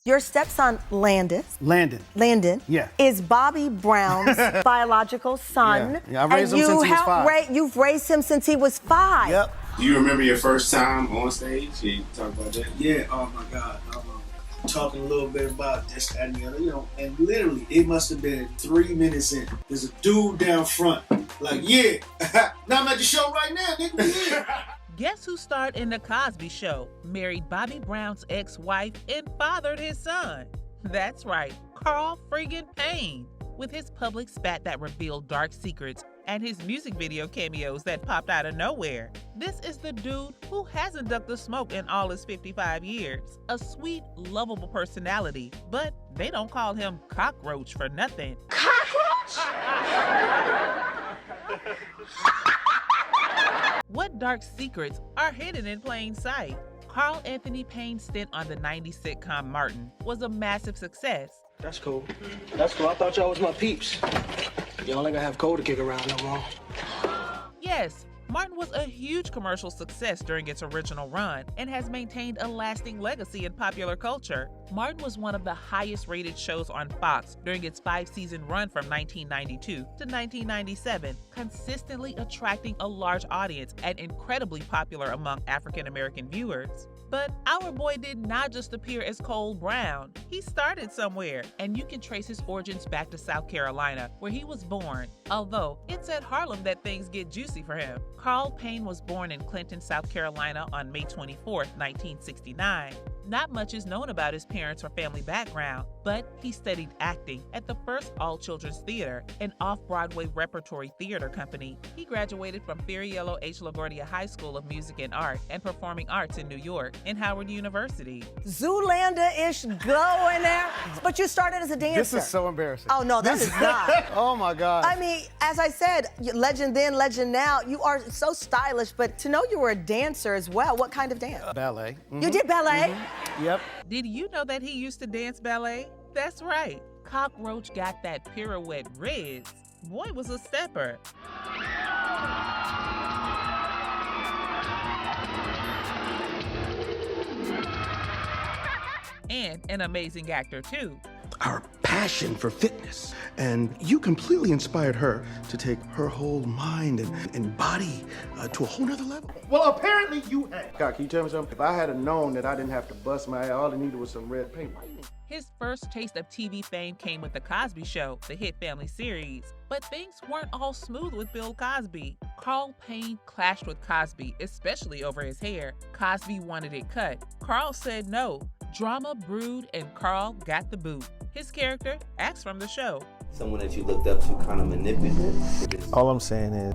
Your stepson, Landon, Yeah. is Bobby Brown's biological son. Yeah, I raised him since he was 5. You've raised him since he was 5. Yep. Do you remember your first time on stage? Can you talk about that? Yeah, oh my God. Talking a little bit about this, that, and the other, and literally, it must have been 3 minutes in. There's a dude down front, like, yeah, now I'm at the show right now, nigga, we here. Guess who starred in The Cosby Show, married Bobby Brown's ex-wife, and fathered his son? That's right, Carl friggin' Payne. With his public spat that revealed dark secrets and his music video cameos that popped out of nowhere. This is the dude who hasn't ducked the smoke in all his 55 years. A sweet, lovable personality, but they don't call him Cockroach for nothing. Cockroach? What dark secrets are hidden in plain sight? Carl Anthony Payne's stint on the 90s sitcom Martin was a massive success. That's cool. I thought y'all was my peeps. Y'all ain't gonna have Cole to kick around no more. Yes, Martin was a huge commercial success during its original run and has maintained a lasting legacy in popular culture. Martin was one of the highest rated shows on Fox during its 5-season run from 1992 to 1997, consistently attracting a large audience and incredibly popular among African American viewers. But our boy did not just appear as Cole Brown. He started somewhere, and you can trace his origins back to South Carolina, where he was born, although it's at Harlem that things get juicy for him. Carl Payne was born in Clinton, South Carolina on May 24, 1969. Not much is known about his parents or family background, but he studied acting at the First All Children's Theater, an off-Broadway repertory theater company. He graduated from Fariello H. LaGuardia High School of Music and Art and Performing Arts in New York and Howard University. Zoolander-ish going there. But you started as a dancer. This is so embarrassing. Oh, no, that is not. Oh, my God. I mean, as I said, legend then, legend now. You are so stylish, but to know you were a dancer as well, what kind of dance? Ballet. You did ballet? Yep. Did you know that he used to dance ballet? That's right. Cockroach got that pirouette riz. Boy was a stepper. And an amazing actor, too. Our passion for fitness. And you completely inspired her to take her whole mind and body to a whole nother level. Well, apparently you had. God, can you tell me something? If I had known that I didn't have to bust my ass, all I needed was some red paint. His first taste of TV fame came with The Cosby Show, the hit family series. But things weren't all smooth with Bill Cosby. Carl Payne clashed with Cosby, especially over his hair. Cosby wanted it cut. Carl said no. Drama brewed and Carl got the boot. His character acts from the show. Someone that you looked up to kind of manipulative. All I'm saying is,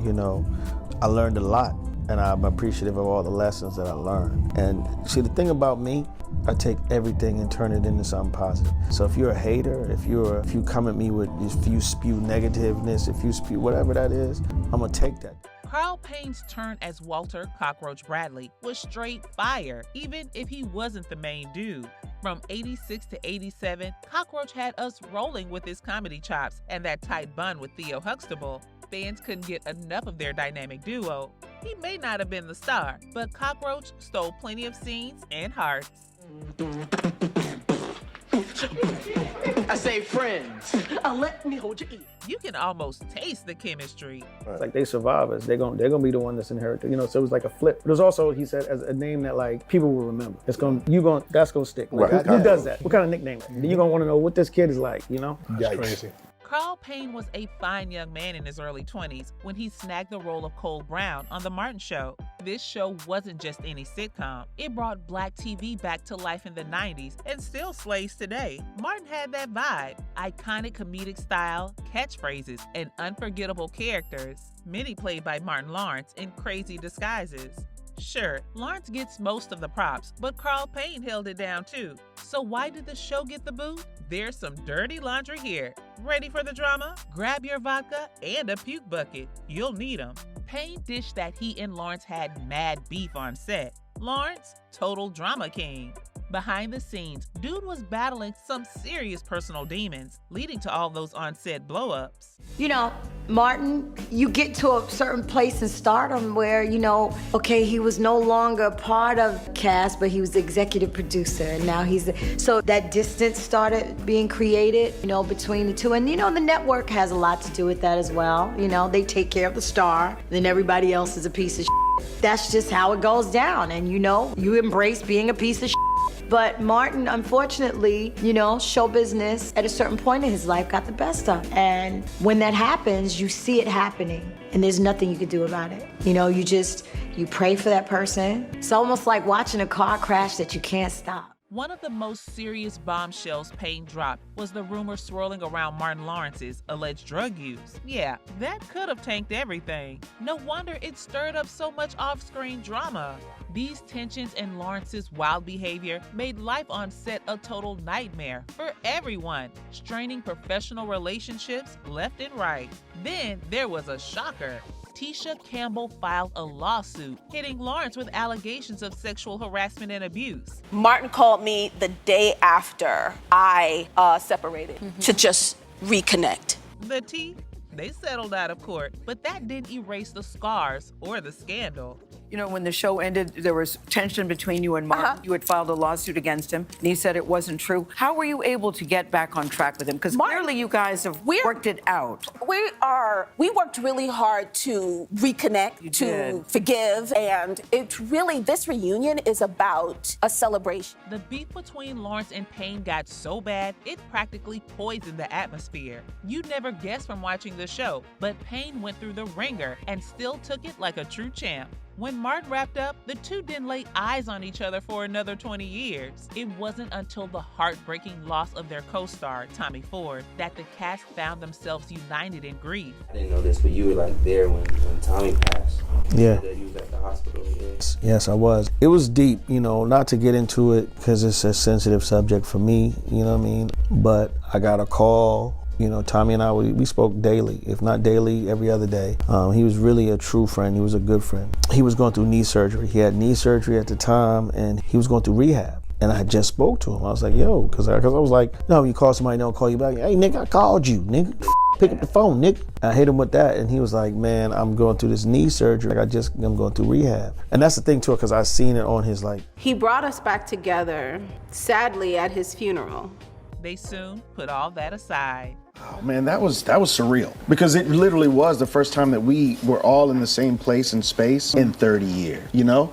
I learned a lot, and I'm appreciative of all the lessons that I learned. And see, the thing about me, I take everything and turn it into something positive. So if you're a hater, if you come at me if you spew negativeness, if you spew whatever that is, I'm gonna take that. Carl Payne's turn as Walter Cockroach Bradley was straight fire, even if he wasn't the main dude. From 86 to 87, Cockroach had us rolling with his comedy chops and that tight bun with Theo Huxtable. Fans couldn't get enough of their dynamic duo. He may not have been the star, but Cockroach stole plenty of scenes and hearts. I say friends. Let me hold your ear. You can almost taste the chemistry. It's like they survivors. They're gonna be the one that's inherited. So it was like a flip. There's also, he said, as a name that like people will remember. That's gonna stick. Like, Right. who does that? What kind of nickname? You're gonna want to know what this kid is like. That's crazy. Carl Payne was a fine young man in his early 20s when he snagged the role of Cole Brown on The Martin Show. This show wasn't just any sitcom. It brought black TV back to life in the 90s and still slays today. Martin had that vibe, iconic comedic style, catchphrases, and unforgettable characters, many played by Martin Lawrence in crazy disguises. Sure, Lawrence gets most of the props, but Carl Payne held it down too. So why did the show get the boot? There's some dirty laundry here. Ready for the drama? Grab your vodka and a puke bucket. You'll need them. Payne dished that he and Lawrence had mad beef on set. Lawrence, total drama king. Behind the scenes, dude was battling some serious personal demons, leading to all those on-set blow-ups. You know, Martin, you get to a certain place in stardom where, okay, he was no longer part of the cast, but he was the executive producer, and now so that distance started being created, between the two. And, the network has a lot to do with that as well. They take care of the star, then everybody else is a piece of shit. That's just how it goes down, and you embrace being a piece of shit. But Martin, unfortunately, show business at a certain point in his life got the best of him. And when that happens, you see it happening, and there's nothing you can do about it. You pray for that person. It's almost like watching a car crash that you can't stop. One of the most serious bombshells Payne dropped was the rumor swirling around Martin Lawrence's alleged drug use. Yeah, that could have tanked everything. No wonder it stirred up so much off-screen drama. These tensions and Lawrence's wild behavior made life on set a total nightmare for everyone, straining professional relationships left and right. Then there was a shocker. Tisha Campbell filed a lawsuit, hitting Lawrence with allegations of sexual harassment and abuse. Martin called me the day after I separated to just reconnect. The tea? They settled out of court, but that didn't erase the scars or the scandal. When the show ended, there was tension between you and Martin. You had filed a lawsuit against him, and he said it wasn't true. How were you able to get back on track with him? Because clearly you guys have worked it out. We worked really hard to reconnect, to forgive, and this reunion is about a celebration. The beef between Lawrence and Payne got so bad, it practically poisoned the atmosphere. You'd never guess from watching the show, but Payne went through the ringer and still took it like a true champ. When Martin wrapped up, the two didn't lay eyes on each other for another 20 years. It wasn't until the heartbreaking loss of their co-star, Tommy Ford, that the cast found themselves united in grief. I didn't know this, but you were there when Tommy passed. Yeah. You was at the hospital. Yeah. Yes, I was. It was deep, not to get into it because it's a sensitive subject for me, But I got a call. Tommy and I, we spoke daily, if not daily, every other day. He was really a true friend. He was a good friend. He was going through knee surgery. He had knee surgery at the time, and he was going through rehab. And I just spoke to him. I was like, yo, because I was like, no, you call somebody, don't call you back. Hey, nigga, I called you, nigga. Pick up the phone, nigga. I hit him with that, and he was like, man, I'm going through this knee surgery. I'm going through rehab. And that's the thing, too, because I seen it on his, He brought us back together, sadly, at his funeral. They soon put all that aside. Oh man, that was surreal because it literally was the first time that we were all in the same place and space in 30 years,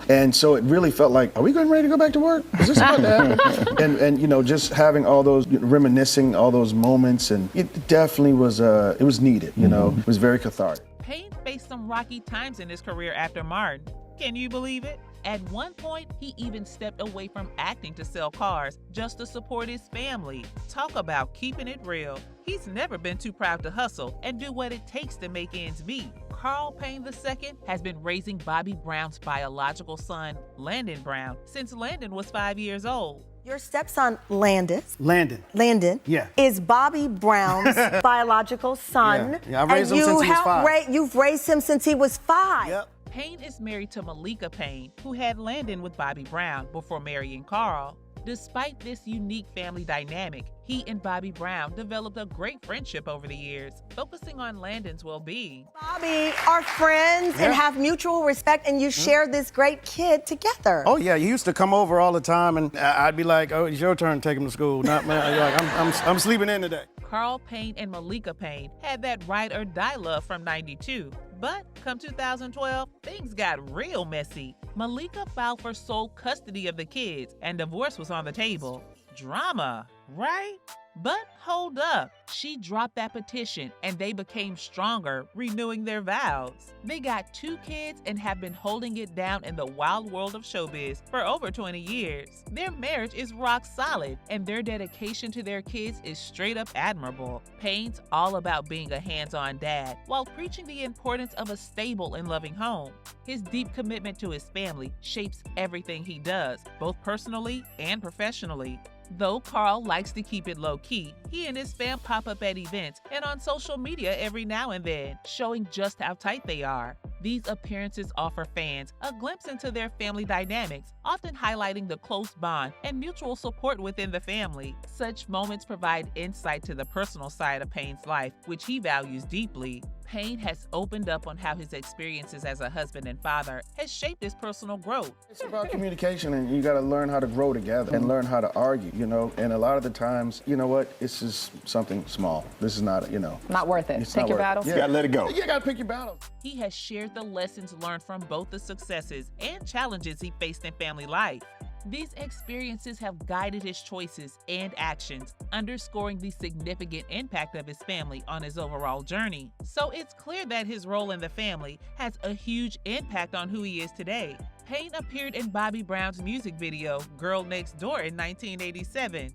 And so it really felt like, are we getting ready to go back to work? Is this about to happen? and just having all those, reminiscing all those moments, and it definitely was, it was needed, It was very cathartic. Payne faced some rocky times in his career after Martin. Can you believe it? At one point, he even stepped away from acting to sell cars just to support his family. Talk about keeping it real. He's never been too proud to hustle and do what it takes to make ends meet. Carl Payne II has been raising Bobby Brown's biological son, Landon Brown, since Landon was 5 years old. Your stepson, Landon, Yeah. is Bobby Brown's biological son. Yeah, I raised him since he was 5. You've raised him since he was 5. Yep. Payne is married to Malika Payne, who had Landon with Bobby Brown before marrying Carl. Despite this unique family dynamic, he and Bobby Brown developed a great friendship over the years, focusing on Landon's well-being. Bobby are friends and have mutual respect, and you share this great kid together. Oh yeah, you used to come over all the time, and I'd be like, "Oh, it's your turn to take him to school." Not man. You're like, I'm sleeping in today. Carl Payne and Malika Payne had that ride or die love from '92. But come 2012, things got real messy. Malika filed for sole custody of the kids, and divorce was on the table. Drama, right? But hold up, she dropped that petition and they became stronger, renewing their vows. They got 2 kids and have been holding it down in the wild world of showbiz for over 20 years. Their marriage is rock solid and their dedication to their kids is straight up admirable. Payne's all about being a hands-on dad while preaching the importance of a stable and loving home. His deep commitment to his family shapes everything he does, both personally and professionally. Though Carl likes to keep it low-key, he and his fam pop up at events and on social media every now and then, showing just how tight they are. These appearances offer fans a glimpse into their family dynamics, often highlighting the close bond and mutual support within the family. Such moments provide insight to the personal side of Payne's life, which he values deeply. Payne has opened up on how his experiences as a husband and father has shaped his personal growth. It's about communication, and you got to learn how to grow together and learn how to argue, you know? And a lot of the times, you know what? It's just something small. This is not, you know. Not worth it. Pick your battles. Yeah. You gotta let it go. You gotta pick your battles. He has shared the lessons learned from both the successes and challenges he faced in family life. These experiences have guided his choices and actions, underscoring the significant impact of his family on his overall journey. So it's clear that his role in the family has a huge impact on who he is today. Payne appeared in Bobby Brown's music video, Girl Next Door, in 1987.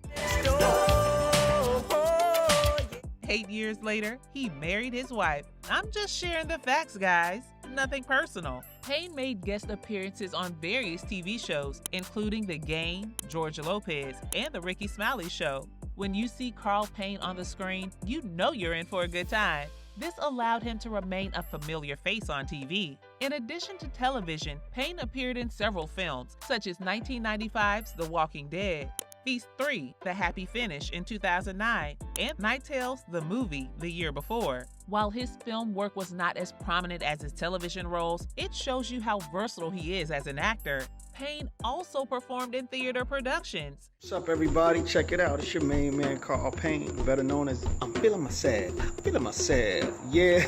8 years later, he married his wife. I'm just sharing the facts, guys. Nothing personal. Payne made guest appearances on various TV shows, including The Game, George Lopez, and The Ricky Smiley Show. When you see Carl Payne on the screen, you know you're in for a good time. This allowed him to remain a familiar face on TV. In addition to television, Payne appeared in several films, such as 1995's The Walking Dead, Feast 3, The Happy Finish in 2009, and Night Tales, the movie, the year before. While his film work was not as prominent as his television roles, it shows you how versatile he is as an actor. Payne also performed in theater productions. What's up, everybody? Check it out. It's your main man, Carl Payne, better known as I'm Feeling Myself. Feeling Myself. Yeah.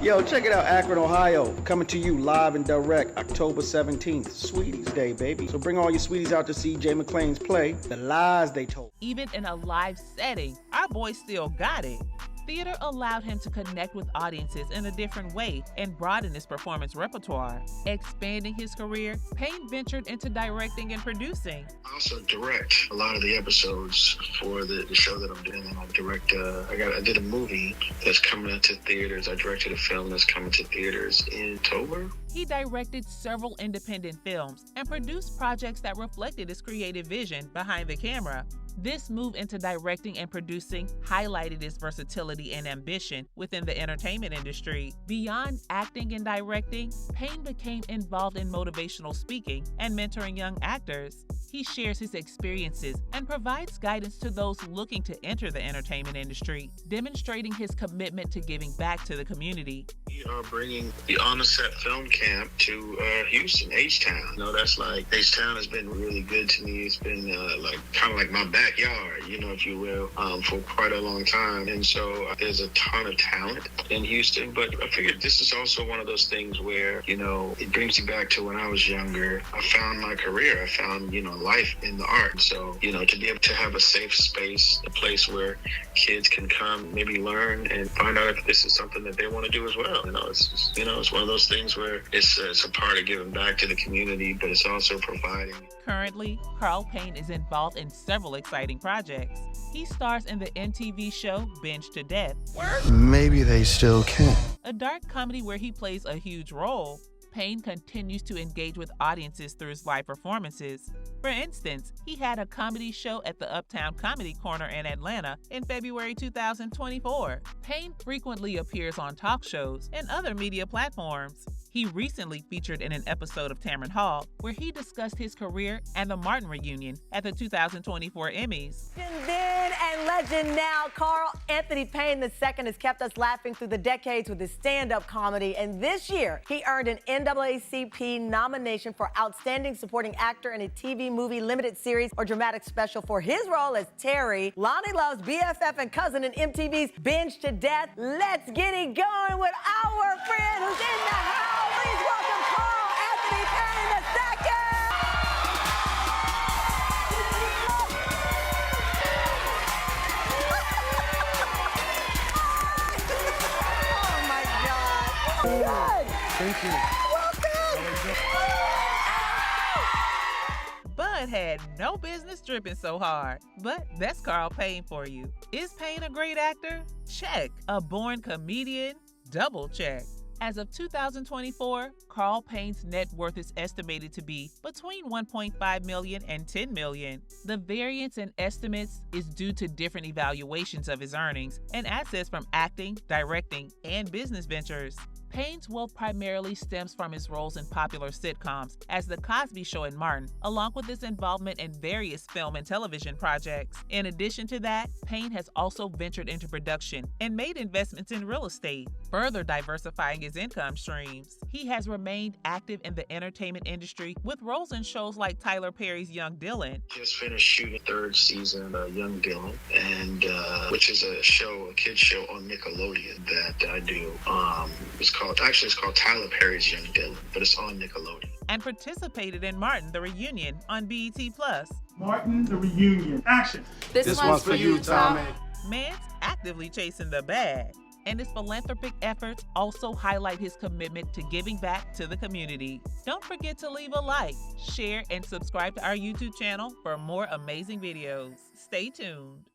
Yo, check it out. Akron, Ohio. Coming to you live and direct October 17th. Sweeties Day, baby. So bring all your sweeties out to see Jay McClane's play, The Lies They Told. Even in a live setting, our boy still got it. Theater allowed him to connect with audiences in a different way and broaden his performance repertoire. Expanding his career, Payne ventured into directing and producing. I also direct a lot of the episodes for the show that I'm doing, and I direct. I did a movie that's coming into theaters. I directed a film that's coming to theaters in October. He directed several independent films and produced projects that reflected his creative vision behind the camera. This move into directing and producing highlighted his versatility and ambition within the entertainment industry. Beyond acting and directing, Payne became involved in motivational speaking and mentoring young actors. He shares his experiences and provides guidance to those looking to enter the entertainment industry, demonstrating his commitment to giving back to the community. We are bringing the On the Set Film Camp to Houston, H-Town. You know, that's like, H-Town has been really good to me. It's been kind of like my backyard, you know, if you will, for quite a long time. And so there's a ton of talent in Houston, but I figured this is also one of those things where, you know, it brings me back to when I was younger. I found my career. I found, you know, life in the art. So, you know, to be able to have a safe space, a place where kids can come, maybe learn and find out if this is something that they want to do as well. You know, it's one of those things where it's a part of giving back to the community, but it's also providing. Currently, Carl Payne is involved in several exciting projects. He stars in the MTV show Binge to Death. Maybe they still can. A dark comedy where he plays a huge role. Payne continues to engage with audiences through his live performances. For instance, he had a comedy show at the Uptown Comedy Corner in Atlanta in February 2024. Payne frequently appears on talk shows and other media platforms. He recently featured in an episode of Tamron Hall where he discussed his career and the Martin reunion at the 2024 Emmys. Legend then and legend now, Carl Anthony Payne II has kept us laughing through the decades with his stand-up comedy, and this year he earned an NAACP nomination for Outstanding Supporting Actor in a TV movie, limited series, or dramatic special for his role as Terry, Lonnie Love's BFF and cousin in MTV's Binge to Death. Let's get it going with our friend who's in the house. Please welcome Carl Anthony Payne II. Oh my God. Good. Thank you. Bud had no business dripping so hard, but that's Carl Payne for you. Is Payne a great actor? Check. A born comedian? Double check. As of 2024, Carl Payne's net worth is estimated to be between $1.5 million and $10 million. The variance in estimates is due to different evaluations of his earnings and assets from acting, directing, and business ventures. Payne's wealth primarily stems from his roles in popular sitcoms, as The Cosby Show and Martin, along with his involvement in various film and television projects. In addition to that, Payne has also ventured into production and made investments in real estate, further diversifying his income streams. He has remained active in the entertainment industry with roles in shows like Tyler Perry's Young Dylan. Just finished shooting third season of Young Dylan, and which is a kids show on Nickelodeon that I do. It's called Tyler Perry's Young Dylan, but it's on Nickelodeon. And participated in Martin the Reunion on BET+. Martin the Reunion. Action. This one's for you, Tommy. Man's actively chasing the bag, and his philanthropic efforts also highlight his commitment to giving back to the community. Don't forget to leave a like, share, and subscribe to our YouTube channel for more amazing videos. Stay tuned.